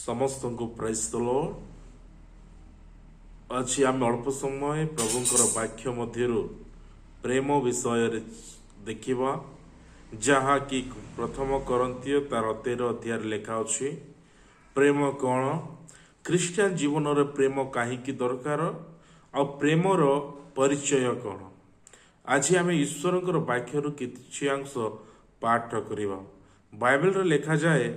समस्त को praise the Lord. आज आम अल्प समय प्रभुंकर वाक्य मध्यरु प्रेम विषय देखिबा, जहा कि प्रथम करंतिय तार 13 अध्याय लिखा अछि। प्रेम कौन, ख्रीस्टियन जीवन रे प्रेम काहीकि दरकार आ प्रेमर परिचय कौन। आज आम ईश्वर वाक्य किछि अंश पाठ करिबा। बाइबल रे लिखा जाए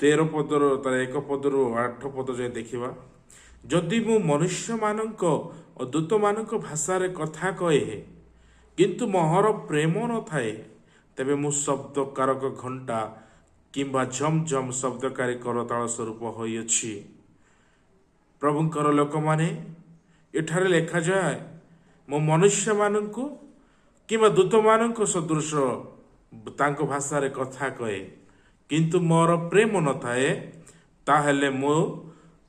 13 पदर तार 1 पदर 8 पद जाए देखिबा। जदि मु मनुष्य मानक दूत मानक भाषा रे कथा कहे किंतु मोहर प्रेम न थाए, तेबे मु शब्दकारक घंटा किंबा झम झम शब्दकारी करताल स्वरूप होइछि। प्रभुंकर लोक माने एठारे लिखा जाए मु मनुष्य मानक किंबा दूत मानक सदृश तांको भाषा रे कथा कहे किंतु मोर प्रेम न थाए, ताहेले मु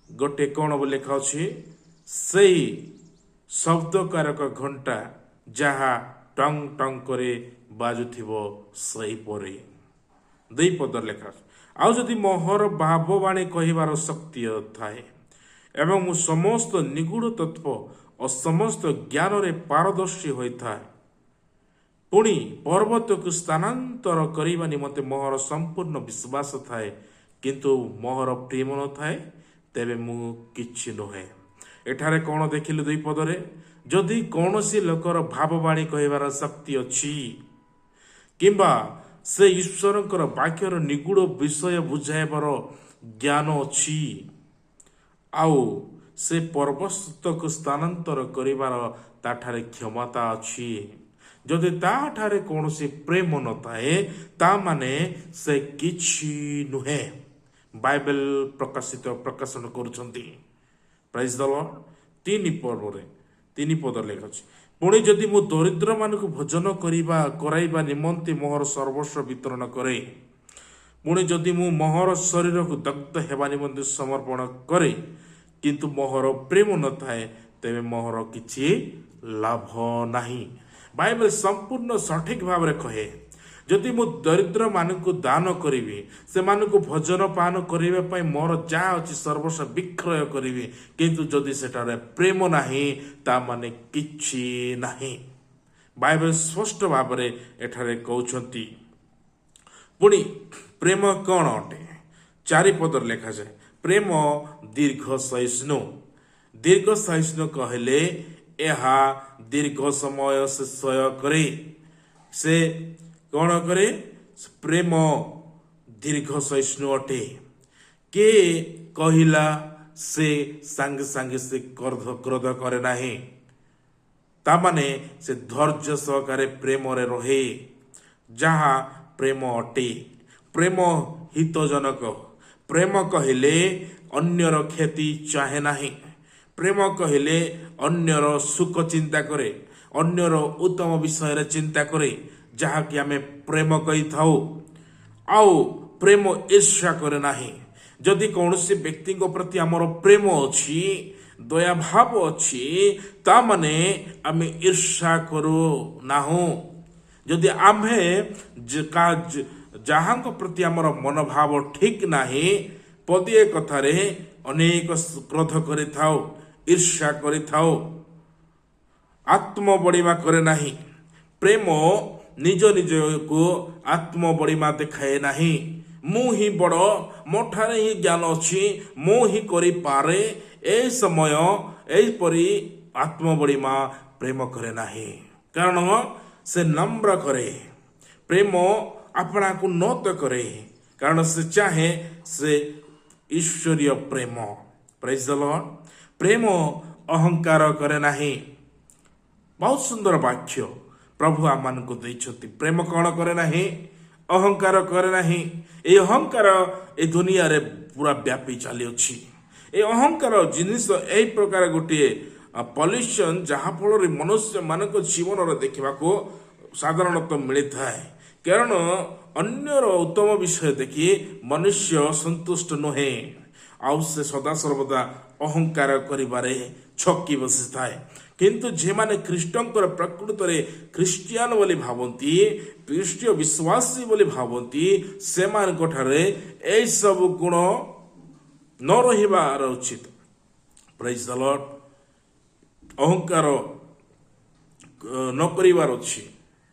गोटे कौन लिखा अच्छी से शब्दकारक घंटा जहा टंग टंग करे बाजुथिबो सही परे। 2 पद लेखा आउ जदि मोहर भाववाणी कहिबार शक्ति थाए एवं मु समस्त निगूढ़ तत्व और समस्त ज्ञान रे पारदर्शी होइथाए, पुणी पर्वत को स्थानांतर करने निमंते मोहर संपूर्ण विश्वास थाए किंतु मोहर प्रेम न थाए, तेबे मु किछि नुहे। एठारे कौन देखिलु 2 पदरे, जदि कौनसी लोकर भाववाणी कहिबार शक्ति अछि किंबा से ईश्वरंकर वाक्यर निगूढ़ विषय बुझाइबार ज्ञान अछि आउ से पर्वत को स्थानांतर करिबार ताठारे क्षमता अछि, जदि ताठारे कौनसी प्रेम न थाए ता माने से किछि नुहे। बाइबल प्रकाशन करुछंती। Praise the Lord. 3 पद लेखा अछि। पुणी जदि मु दरिद्र मानक भोजन कराइबा निमंते मोहर सर्वस्व वितरण करे, पुणी जदि मु मोहर शरीर को दग्ध हेबा निमंते समर्पण करे किंतु मोहर प्रेम न थाए, तेबे मोहर किछि लाभ नाही। बाइबल संपूर्ण सठिक भाव में कहे, जदि मु दरिद्र मानक दान करी से मानक भोजन पान करने मोर जहाँ अच्छी सर्वस्व विक्रय करी, किंतु जदि सेटारे प्रेम नाही ता माने किछि नाही। बाइबल स्पष्ट भाव में एठारे कहउछंती। पुणी प्रेम कौन अटे? 4 पद लेखा जाए, प्रेम दीर्घ सहिष्णु। दीर्घ सहिष्णु कहले एहा दीर्घ समय से सह्य करे। से कौन करे? प्रेम दीर्घ सहिष्णु अटे। के कहिला से सांगे सांगे से क्रोध करे नाही, तामाने से धैर्य सहकारे प्रेम रे रहे। जहाँ प्रेम अटे, प्रेम हितजनक। प्रेम कहले अन्यर क्षति चाहे नाही। प्रेम कहले अन्यर सुख चिंता करे, अन्यर उत्तम विषय चिंता करे, जहा कि आमे प्रेम कही थाउ। आउ प्रेम ईर्ष्या करे नाही। जदि कौनसी व्यक्ति को प्रति आमर प्रेम अछि, दया भाव अछि, ता माने आमे ईर्ष्या करू नाहु। जदि आमे जहाँ प्रति आमर मनोभाव ठीक नाही, पदिए कथारे अनेक क्रोध करि थाउ, ईर्ष्या करि थाउ, आत्म बड़ीमा करे नाही। प्रेम निज निज को आत्म बड़ीमा देखाए नाही। मु ही बड़, मोठारे ही ज्ञान अच्छी, मु ही करि पारे, ए समय एपरी आत्म बड़ीमा प्रेम करे नाही। कारण से नम्र करे। प्रेम अपना को नत करे, कारण से चाहे से ईश्वरीय प्रेम। Praise the Lord. प्रेम अहंकार करे नाही। बहुत सुंदर वाक्य प्रभु आम मान को देइछथि। प्रेम कौन करे नाही? अहंकार करे नाही। ए अहंकार ए दुनिया रे पूरा व्यापी चली अछि। ए अहंकार जिनिस ए प्रकार गोटे पॉल्यूशन जहाँ फल मनुष्य मानक जीवन रे देखा साधारणतः मिलता है। कारण अन्यर उत्तम विषय देखि मनुष्य संतुष्ट नुहे, आउ से सदा सर्वदा अहंकार करिबारे छकी बसी थाए। किंतु जे माने ख्रीष्टंकर प्रकृत रे ख्रीस्टियान बोली भावंती, ख्रीष्टीय विश्वासी बोली भावंती, से मान कोठारे ए सब गुण न रहिबार उचित। Praise the Lord. अहंकार न करिवार अछि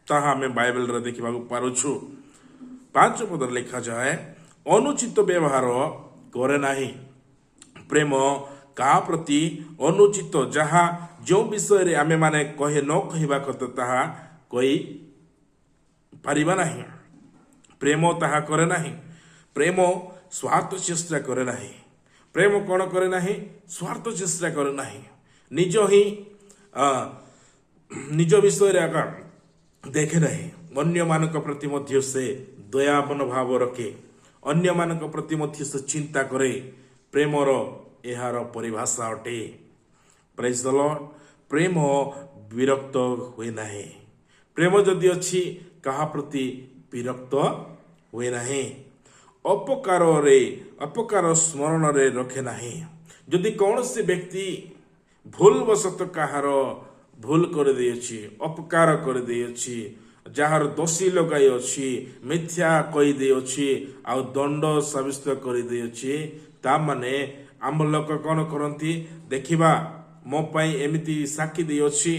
ताहा आमे बाइबल रे देखिबा पारुछु। 5 पद लिखा जाए, अनुचित व्यवहार करे नाही। प्रेम का प्रति अनुचित जहा जो विषय रे आमे माने कहे न कहिबा कत ताहा कहि पारिबा नाही। प्रेम ताहा करे नाही। प्रेम स्वार्थ चेष्टा करे नाही। प्रेम कौन करे नाही? स्वार्थ चेष्टा करे नाही। निज ही निज विषय आका देखे नहीं। अन्य मानक प्रति मध्य से दयावन भाव रखे। अन्य मानक प्रति मध्य से चिंता करे। प्रेमर एहार परिभाषा अटे। Praise the Lord. प्रेम विरक्त हुए नहीं। प्रेम जदि अच्छी कहा प्रति विरक्त हुए नहीं। अपकार स्मरण रे रखे नहीं। जदि कौन से व्यक्ति भूलवशत कहार भूल कर देछि, अपकार कर देछि, जार दोषी लगाई अछि, मिथ्या कही देछि, आ दंड साबिस्त कर देछि, ता माने आम लोक कौन करती देखिबा मो पाई एमिति साक्षी दे अछि,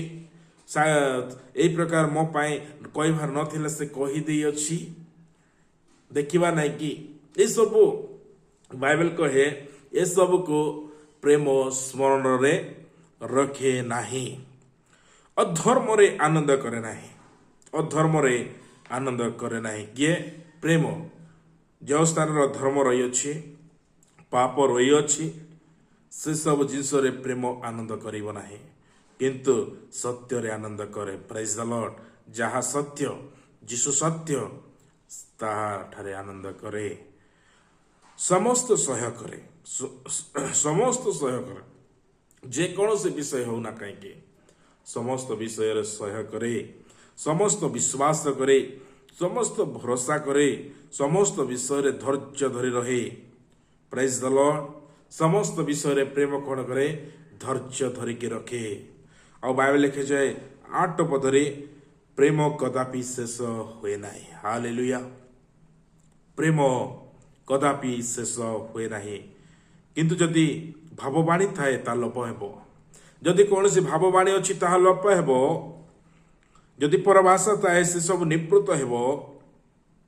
एई प्रकार मो पाई कहबार नथिले से कही दे अछि, देखिबा नहीं कि ये सब बाइबल कहे ये सब को प्रेम स्मरण रे रखे नाही। अधर्म रे आनंद करे नाही। अधर्म रे आनंद करे नाही। किए? प्रेम। जो स्थान धर्म रही अछि, पाप रही अछि, से सब जिनस रे प्रेम आनंद करिब नाही, किंतु सत्य रे आनंद करे। Praise the Lord. जहा सत्य, जिसु सत्य, ताहा ठारे आनंद करे। समस्त सह्य करे। समस्त सह्य करे। जे कौन से विषय हो ना कहीं समस्त विषय रे सह्य करे। समस्त विश्वास करे। समस्त भरोसा करे। समस्त विषय रे धैर्य धरी रहे। Praise the Lord. समस्त विषय रे प्रेम कौन करे? धैर्य धरिकी रखे। और बाइबल लिखे जाए 8 पदरे, प्रेम कदापि शेष हुए नहीं। हालेलुया। प्रेम कदापि शेष हुए नहीं। किंतु जदि भाववाणी थाए ता लोप हेबो। जदि कौन सी भाववाणी अच्छी ताहा लोप हेबो। जदि परभाषा थाए से सब निवृत्त हेबो।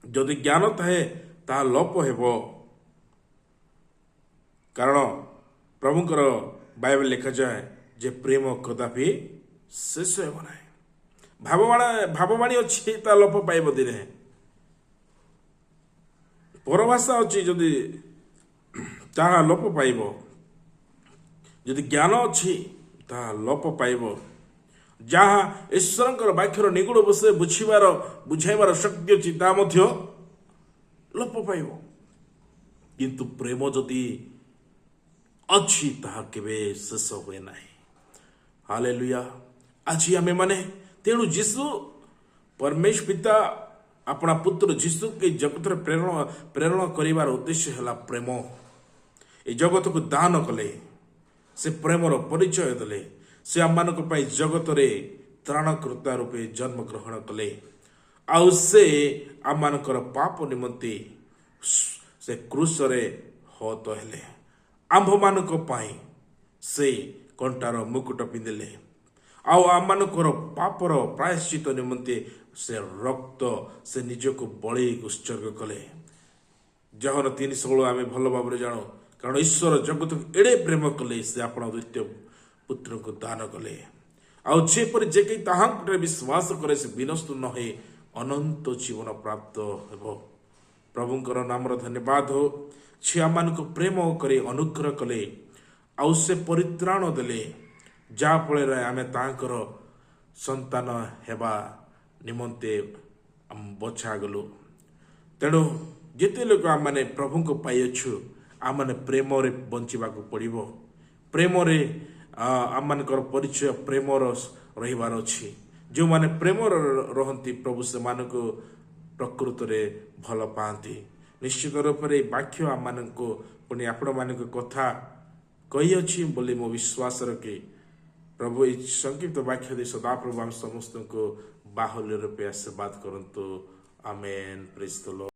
जदि ज्ञान थाए ताहा लोप हेबो। कारण प्रभुंकर बाइबल लिखा जाए जे प्रेम कदापि शेष हेबो नहीं। भाववाणी अच्छी ता लोप पाइब दिने। परभाषा अच्छी जदि ताहा लोप पाइब। जदि ज्ञान अच्छी ताहा लोप पाइब। जहाँ ईश्वर वाक्यर निगुड़ विषय बुझाइबार शक्ति अच्छी ता मध्य लोप पाइब। किंतु प्रेम जदि अच्छी ताहा केबे शेष हुए नहीं। हालेलुया। आज आमे माने तेणु जीशु परमेश्वर पिता अपना पुत्र जीशु के जगत प्रेरण करिवार उद्देश्य है प्रेम। ए जगत को दान कले। से प्रेमर परिचय देले। से आम जगत रे त्राणकर्ता रूपे जन्म ग्रहण कले। आउ से आम पाप निमंते से क्रूस रे हत हेले। आंभ मानक पाई से कंटार मुकुट पिंधिले। आउ आम पापर प्रायश्चित निमंते से रक्त से निजको बलि उत्सर्ग कले। जहन 3:16 आम भल भाव जाणु। कारण ईश्वर जगत को एड़े प्रेम कले से अपना द्वितीय पुत्र को दान कले। आउ जेपरि जे कि ताहांटे विश्वास करे से विनष्ट न हे अनंत जीवन प्राप्त हेबो। प्रभुंकर नामर धन्यवाद हो। से आम प्रेम करे अनुग्रह कले। आउ से परित्राण देले। जा फल आम तांकर संतान हेबा निमंते बछा गलु। तेणु जिते लोक आम मैंने प्रभु को पाइछु आम मैंने प्रेम रे बंचिबा को पड़िबो। प्रेम रे आम मानकर परिचय प्रेम रहिबार अछि। जो माने प्रेम रहंती प्रभु से मान को प्रकृत रे भल पाती। निश्चित रूप से वाक्य आम मान को पुणी आपण मान कथा कही अछि बोली मो विश्वास रखे। प्रभु इस संक्षिप्त वाक्य दे सदाप्रभु आम समस्त को बाहुल्य रूपे आशीर्वाद करंतु। आमेन। Praise the Lord.